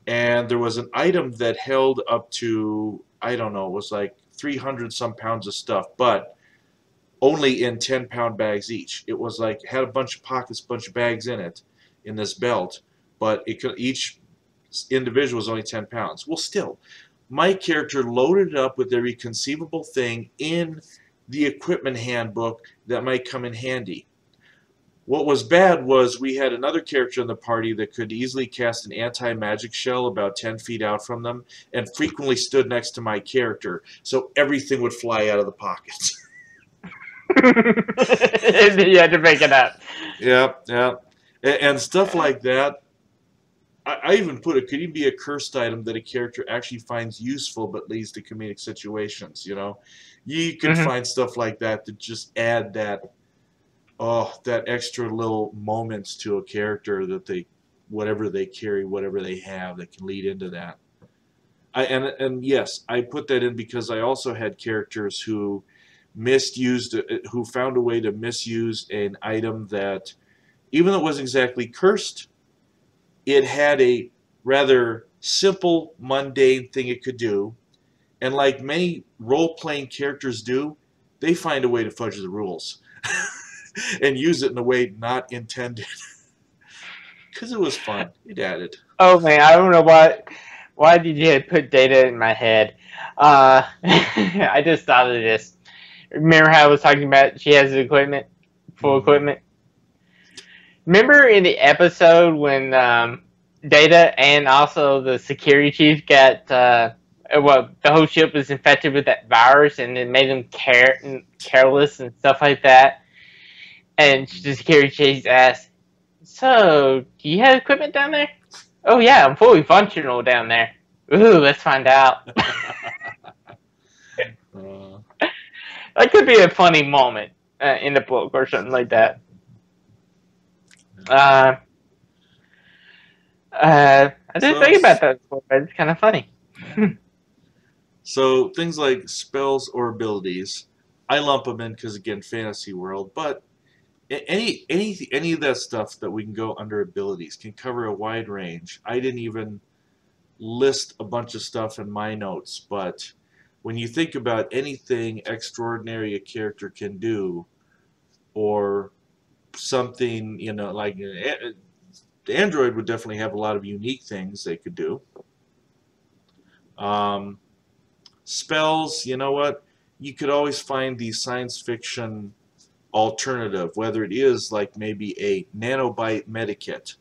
and there was an item that held up to I don't know, it was like 300 some pounds of stuff, but only in 10-pound bags each. It was like had a bunch of pockets, bunch of bags in it in this belt, but it could each individual was only 10 pounds. Well, still, my character loaded it up with every conceivable thing in the equipment handbook that might come in handy. What was bad was we had another character in the party that could easily cast an anti-magic shell about 10 feet out from them and frequently stood next to my character, so everything would fly out of the pockets. you had to make it up. Yeah. And stuff like that. I even put it could even be a cursed item that a character actually finds useful but leads to comedic situations, you know. You could find stuff like that to just add that that extra little moments to a character that they whatever they carry, whatever they have that can lead into that. And yes, I put that in because I also had characters who who found a way to misuse an item that even though it wasn't exactly cursed, it had a rather simple, mundane thing it could do. And like many role-playing characters do, they find a way to fudge the rules and use it in a way not intended. Because it was fun. It added. Oh man, I don't know why did you put data in my head? I just thought of this. Remember how I was talking about she has equipment, full equipment? Remember in the episode when Data and also the security chief got the whole ship was infected with that virus and it made them careless and stuff like that? And the security chief asked, "So, do you have equipment down there?" "Oh yeah, I'm fully functional down there." "Ooh, let's find out." That could be a funny moment in the book or something like that. I didn't think about that before, but it's kind of funny. So things like spells or abilities, I lump them in because again, fantasy world. But any of that stuff that we can go under abilities can cover a wide range. I didn't even list a bunch of stuff in my notes, but when you think about anything extraordinary a character can do, or something, you know, like the Android would definitely have a lot of unique things they could do. Spells, you know what? You could always find the science fiction alternative, whether it is like maybe a nanobite medikit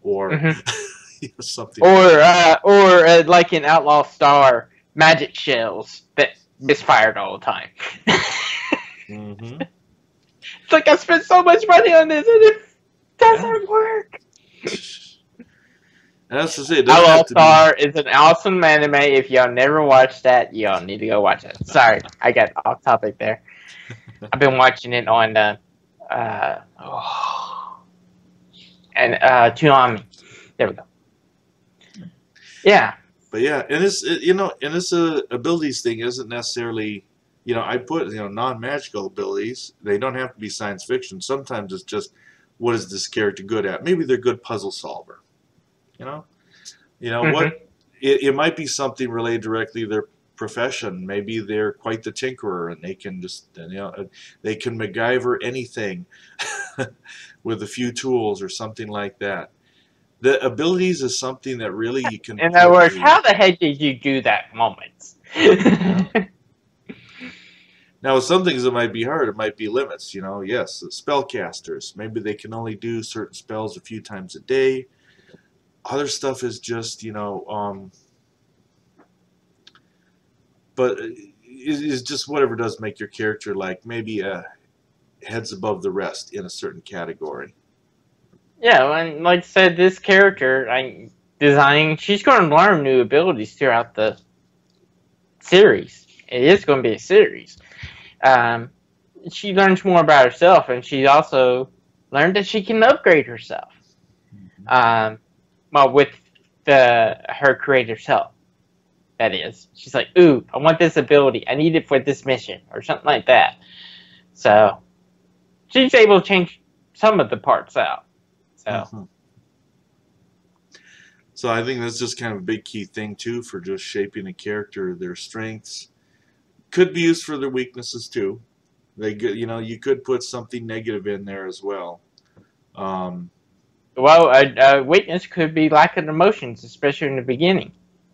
or you know, something. Or like in Outlaw Star, magic shells that misfired all the time. It's like I spent so much money on this and it doesn't work. That's to say, Outlaw Star is an awesome anime. If y'all never watched that, y'all need to go watch it. Sorry, I got off topic there. I've been watching it on Toonami. There we go. Yeah. But yeah, and this abilities thing isn't necessarily, I put, non-magical abilities. They don't have to be science fiction. Sometimes it's just, what is this character good at? Maybe they're a good puzzle solver. You know, Hmm. what it might be something related directly to their profession. Maybe they're quite the tinkerer, and they can just, they can MacGyver anything with a few tools or something like that. The abilities is something that really you can In other put words, a how the heck did you do that moments? yeah. Now, with some things it might be hard. It might be limits. Yes, spellcasters. Maybe they can only do certain spells a few times a day. Other stuff is just, but is just whatever does make your character like maybe heads above the rest in a certain category. Yeah, and like I said, this character I designing, she's going to learn new abilities throughout the series. It is going to be a series. Um, she learns more about herself, and she also learned that she can upgrade herself. Well, with her creator's help. That is, she's like, "Ooh, I want this ability. I need it for this mission, or something like that." So she's able to change some of the parts out. So. Mhm. So I think that's just kind of a big key thing too for just shaping a character. Their strengths could be used for their weaknesses too. You could put something negative in there as well. Um, Well, a weakness could be lack of emotions, especially in the beginning.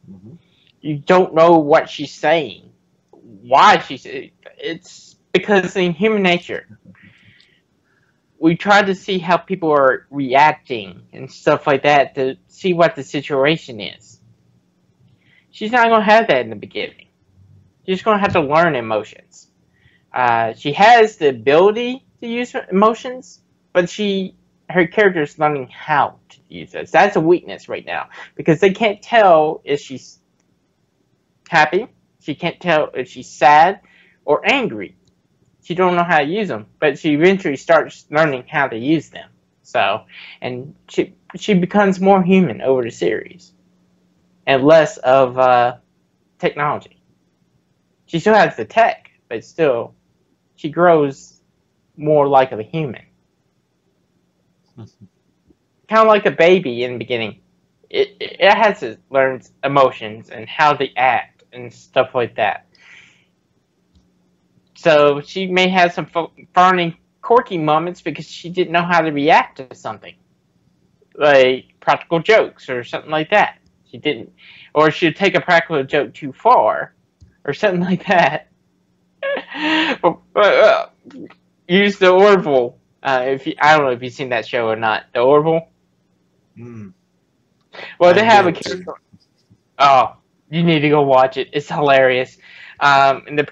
mhm. You don't know what she's saying, why she's. It's because in human nature, we try to see how people are reacting and stuff like that to see what the situation is. She's not going to have that in the beginning. She's going to have to learn emotions. She has the ability to use emotions, but her character is learning how to use those. That's a weakness right now because they can't tell if she's happy. She can't tell if she's sad or angry. She don't know how to use them, but she eventually starts learning how to use them. So, and she becomes more human over the series and less of technology. She still has the tech, but still, she grows more like a human. Kind of like a baby in the beginning. It has to learn emotions and how to act and stuff like that. So she may have some funny, quirky moments because she didn't know how to react to something. Like practical jokes or something like that. She didn't. Or she'd take a practical joke too far or something like that. Use the Orville. I don't know if you've seen that show or not. The Orville. Mm. Well, they have a character. Oh, you need to go watch it. It's hilarious. In the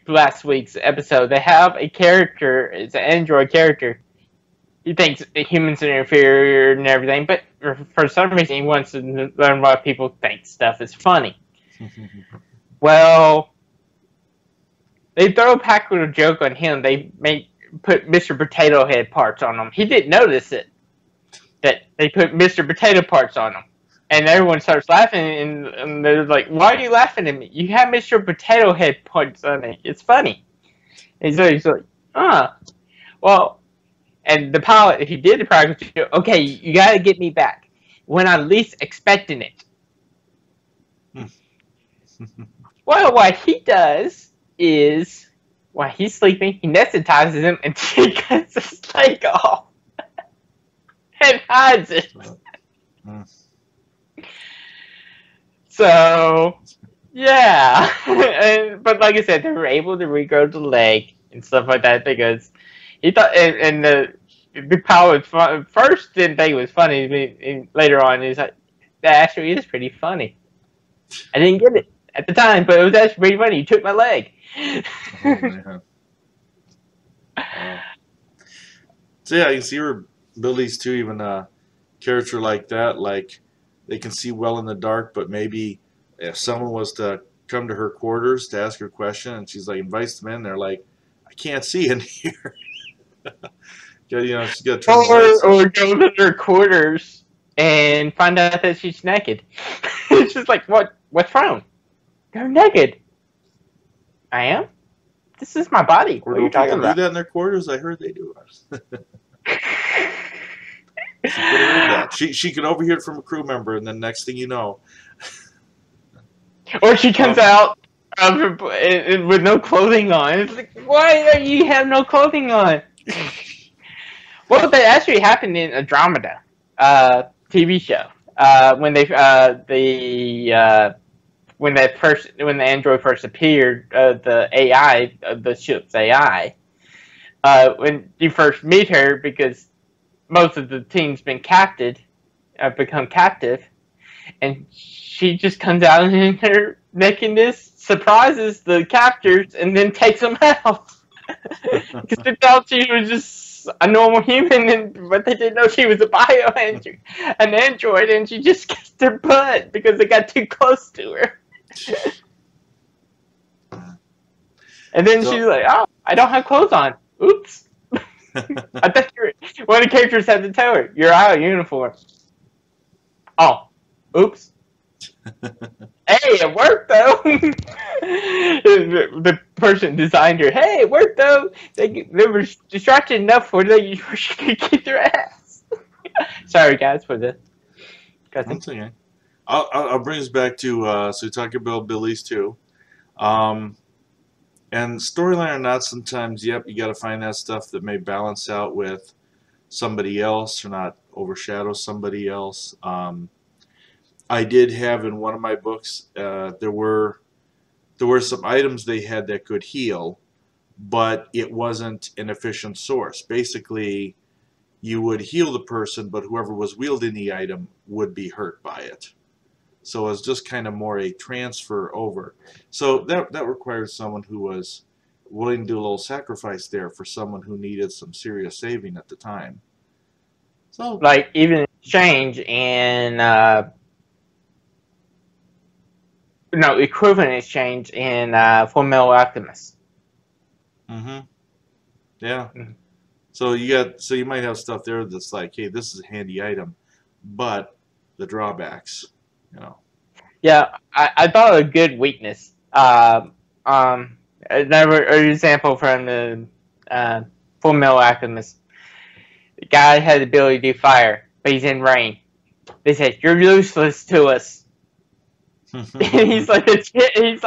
last week's episode, they have a character. It's an android character. He thinks humans are inferior and everything, but for some reason he wants to learn why people think stuff is funny. Well, they throw a practical joke on him. They put Mr. Potato Head parts on him. He didn't notice it. That they put Mr. Potato parts on him. And everyone starts laughing, and they're like, "Why are you laughing at me? You have Mr. Potato Head parts on it. It's funny." And so he's like, well, and the pilot, if he did the practical joke, okay, you got to get me back when I'm least expecting it. Well, what he does is, while he's sleeping, he anesthetizes him and takes his leg off and hides it. So, yeah. But like I said, they were able to regrow the leg and stuff like that because he thought, and the pilot first didn't think it was funny, and later on he's like, that actually is pretty funny. I didn't get it at the time, but it was actually pretty funny. You took my leg. So yeah, you can see her abilities too. Even a character like that, like they can see well in the dark, but maybe if someone was to come to her quarters to ask her a question, and she's like invites them in, they're like, I can't see in here. She's got to turn the lights on. Or go to her quarters and find out that she's naked. It's just like, what's wrong? You're naked. I am? This is my body. Or What are you do talking people do about? that in their quarters? I heard they do. She could have heard that. She could overhear it from a crew member, and then next thing you know, Or she comes out with no clothing on. It's like, why do you have no clothing on? Well, that actually happened in Andromeda, TV show. When when the android first appeared, the AI, the ship's AI, when you first meet her, because most of the team's been become captive, and she just comes out in her nakedness, surprises the captors, and then takes them out. Because they thought she was just a normal human, but they didn't know she was a an android, and she just kissed her butt because they got too close to her. And then she's like, "Oh, I don't have clothes on. Oops." I thought one of the characters had to tell her, "You're out of uniform." Oh, oops. Hey, it worked though. The person designed her. Hey, it worked though. They were distracted enough for she could keep their ass. Sorry, guys, for the. that's okay. I'll bring us back to so we talk about Billy's too, and storyline or not. Sometimes, yep, you got to find that stuff that may balance out with somebody else or not overshadow somebody else. I did have in one of my books, there were some items they had that could heal, but it wasn't an efficient source. Basically, you would heal the person, but whoever was wielding the item would be hurt by it. So it was just kind of more a transfer over. So that required someone who was willing to do a little sacrifice there for someone who needed some serious saving at the time. So, like, even exchange in equivalent exchange in Full Metal Alchemist. Yeah. So you might have stuff there that's like, hey, this is a handy item, but the drawbacks, you know. Yeah, I thought a good weakness. Another example from the Full Metal Alchemist. The guy had the ability to do fire, but he's in rain. They said, "You're useless to us." He's like a kid.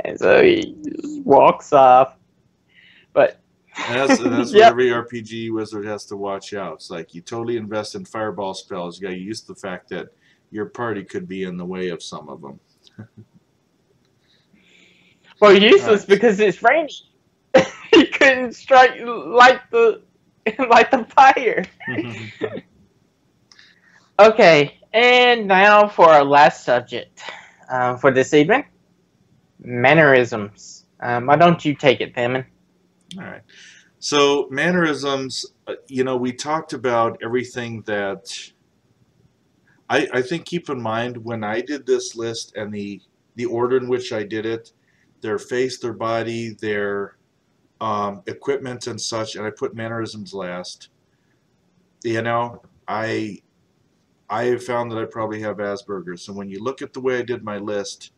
And so he just walks off. But that's what every RPG wizard has to watch out. It's like you totally invest in fireball spells. You got to use the fact that your party could be in the way of some of them. Well, useless because it's raining. He couldn't light the fire. Okay, and now for our last subject for this evening, mannerisms. Why don't you take it, Damon? All right. So mannerisms, we talked about everything that I think keep in mind when I did this list and the order in which I did it, their face, their body, their equipment and such, and I put mannerisms last. I have found that I probably have Asperger's, and when you look at the way I did my list,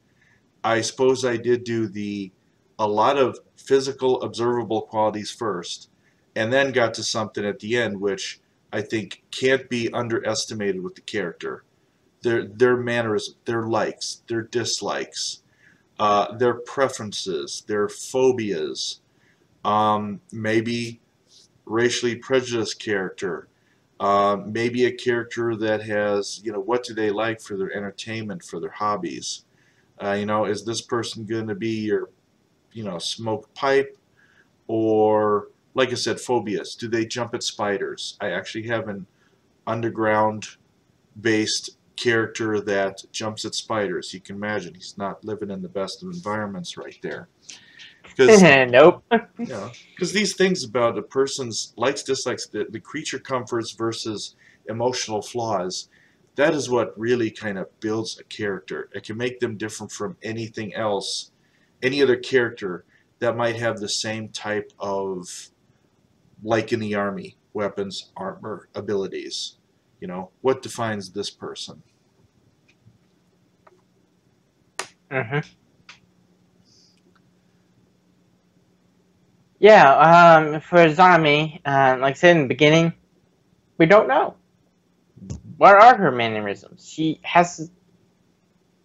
I suppose I did do a lot of physical observable qualities first, and then got to something at the end which I think can't be underestimated with the character. Their mannerisms, their likes, their dislikes, their preferences, their phobias, maybe racially prejudiced character, maybe a character that has, what do they like for their entertainment, for their hobbies. Is this person going to be your, smoke pipe, or, like I said, phobias? Do they jump at spiders? I actually have an underground-based character that jumps at spiders. You can imagine he's not living in the best of environments right there. Nope. Because these things about a person's likes, dislikes, the creature comforts versus emotional flaws, that is what really kind of builds a character. It can make them different from anything else, any other character that might have the same type of, like in the Army, weapons, armor, abilities. What defines this person? Mm-hmm. Yeah, for Zami, like I said in the beginning, we don't know. What are her mannerisms? She has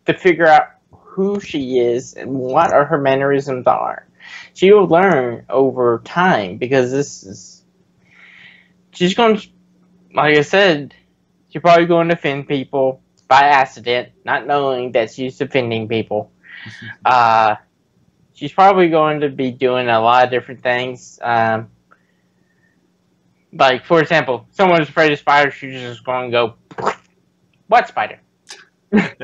to figure out who she is and what are her mannerisms are. She will learn over time because she's going to, like I said, she's probably going to offend people by accident, not knowing that she's offending people. She's probably going to be doing a lot of different things. Like, for example, someone's afraid of spiders, she's just going to go, what spider? and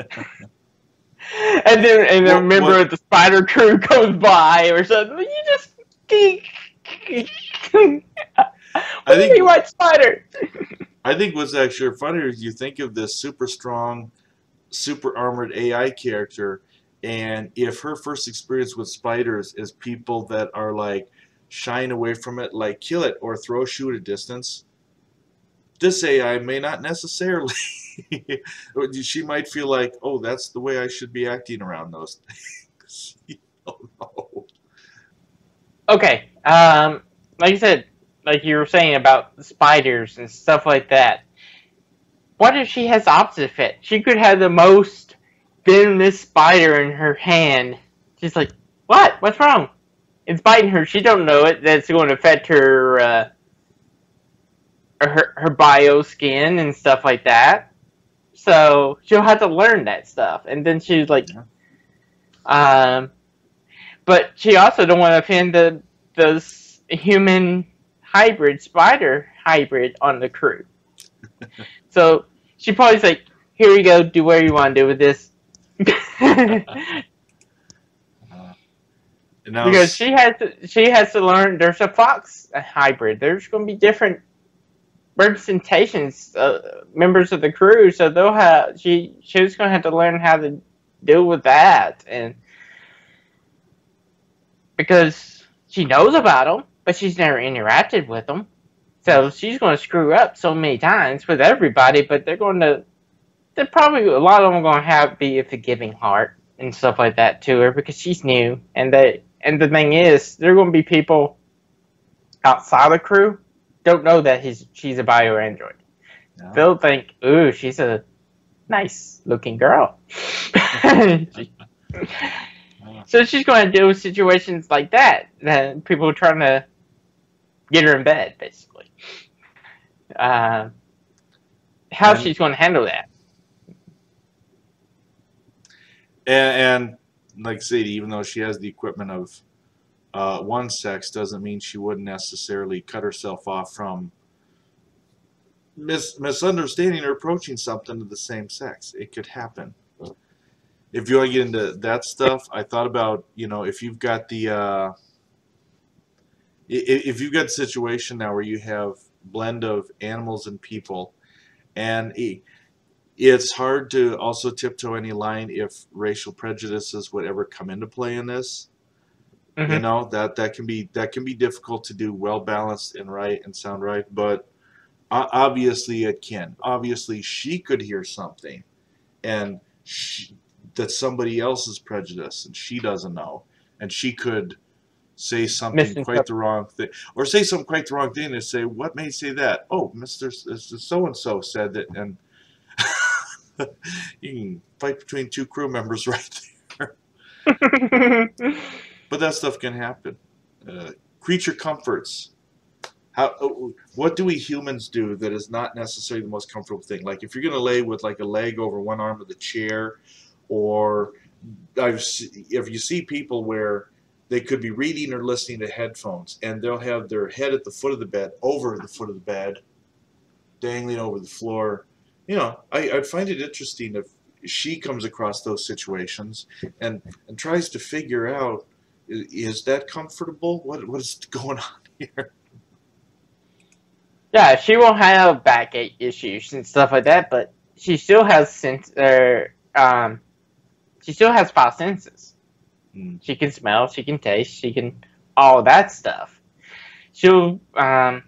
then a member of the spider crew goes by or something. You just... I think what spider? I think what's actually funnier is you think of this super strong, super armored AI character, and if her first experience with spiders is people that are like shying away from it, like kill it or throw a shoe at a distance, this AI may not necessarily. She might feel like, oh, that's the way I should be acting around those things. You don't know. Okay, like I said, like you were saying about spiders and stuff like that. What if she has opposite effect? She could have the most venomous spider in her hand. She's like, what? What's wrong? It's biting her. She don't know it. That's going to affect her, her bio skin and stuff like that. So she'll have to learn that stuff. And then she's like, but she also don't want to offend the human hybrid, spider hybrid on the crew. So she probably's like, here you go, do whatever you want to do with this. Because she has to learn. There's a fox hybrid. There's going to be different representations, members of the crew. So they'll have she's going to have to learn how to deal with that, and because she knows about them, but she's never interacted with them. So she's going to screw up so many times with everybody. But they're probably a lot of them are going to be a forgiving heart and stuff like that to her because she's new, and the thing is, there are going to be people outside the crew don't know that she's a bio android. No. They'll think, ooh, she's a nice looking girl. So she's going to deal with situations like that. People are trying to get her in bed, basically. How she's going to handle that. And like Sadie, even though she has the equipment of one sex, doesn't mean she wouldn't necessarily cut herself off from misunderstanding or approaching something of the same sex. It could happen. If you want to get into that stuff, I thought about, if you've got the situation now where you have blend of animals and people, and it's hard to also tiptoe any line if racial prejudices would ever come into play in this. Mm-hmm. That can be difficult to do well balanced and right and sound right, but obviously it can. Obviously she could hear something and that somebody else is prejudiced and she doesn't know, and she could say something quite the wrong thing, or say something quite the wrong thing and say, what made you say that? Oh, Mr. So-and-so said that, and you can fight between two crew members right there. But that stuff can happen. Creature comforts. What do we humans do that is not necessarily the most comfortable thing? Like if you're going to lay with like a leg over one arm of the chair, or if you see people where they could be reading or listening to headphones and they'll have their head at the foot of the bed, over the foot of the bed, dangling over the floor. I'd find it interesting if she comes across those situations and tries to figure out, is that comfortable? What is going on here? Yeah, she won't have backache issues and stuff like that, but she still has she still has five senses. She can smell, she can taste, she can all that stuff. She'll can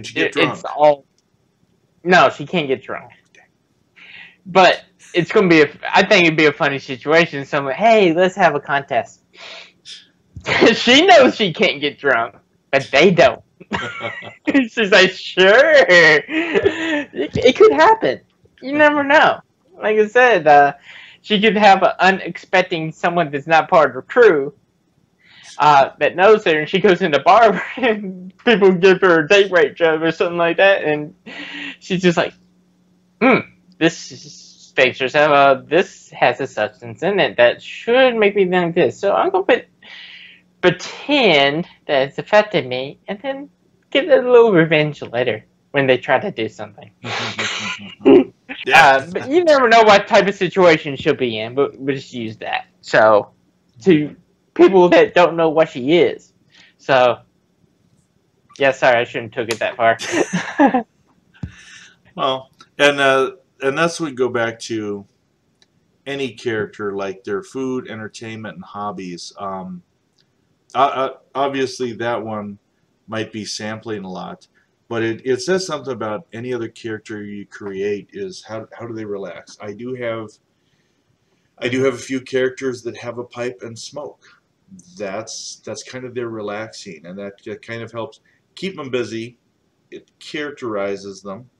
she get drunk? No, she can't get drunk. But it's gonna be. I think it'd be a funny situation. Someone, hey, let's have a contest. She knows she can't get drunk, but they don't. She's like, sure, it could happen. You never know. Like I said, she could have an unexpected someone that's not part of the crew that knows her, and she goes in the bar and people give her a date rape job or something like that, and she's just like, this states herself, this has a substance in it that should make me think this. So I'm going to pretend that it's affected me, and then get a little revenge later when they try to do something. Yeah. But you never know what type of situation she'll be in, but we'll just use that. So, to people that don't know what she is. So, yeah, sorry, I shouldn't have took it that far. Well, and that's what we go back to any character, like their food, entertainment, and hobbies. Obviously, that one might be sampling a lot, but it says something about any other character you create is how do they relax. I do have a few characters that have a pipe and smoke. That's kind of their relaxing, and that kind of helps keep them busy. It characterizes them.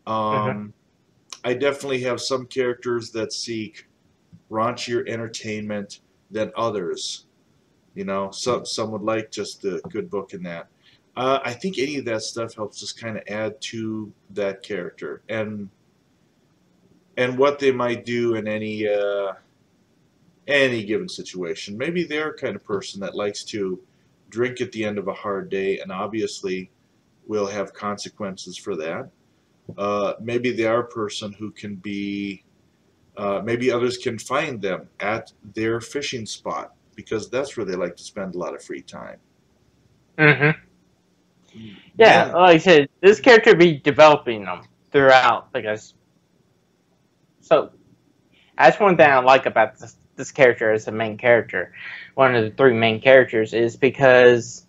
I definitely have some characters that seek raunchier entertainment than others. You know, some would like just a good book in that. I think any of that stuff helps just kind of add to that character and what they might do in any given situation. Maybe they're a kind of person that likes to drink at the end of a hard day, and obviously will have consequences for that. Maybe they are a person who can be, maybe others can find them at their fishing spot because that's where they like to spend a lot of free time. Yeah, like I said, this character be developing them throughout, I guess. So, that's one thing I like about this character as a main character. One of the three main characters is because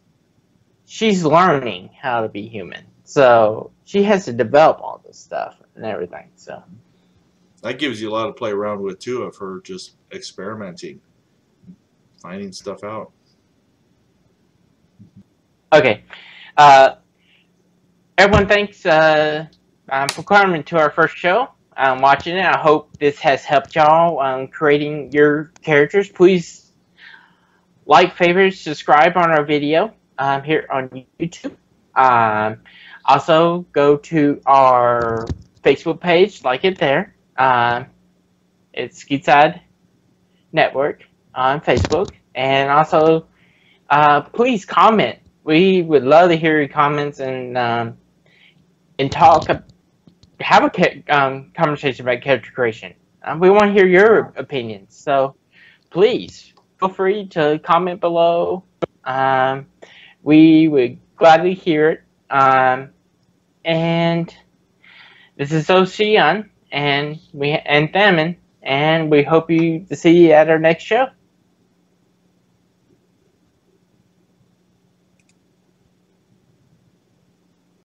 she's learning how to be human. So, she has to develop all this stuff and everything. So, that gives you a lot to play around with too, of her just experimenting, finding stuff out. Okay. Everyone, thanks for coming to our first show. Watching it. I hope this has helped y'all creating your characters. Please like, favorite, subscribe on our video here on YouTube. Also, go to our Facebook page, like it there. It's Skeetside Network on Facebook. And also, please comment. We would love to hear your comments and talk. Have a conversation about character creation. We want to hear your opinions. So, please feel free to comment below. We would gladly hear it. And this is Ocean and Thaman, and we hope to see you at our next show.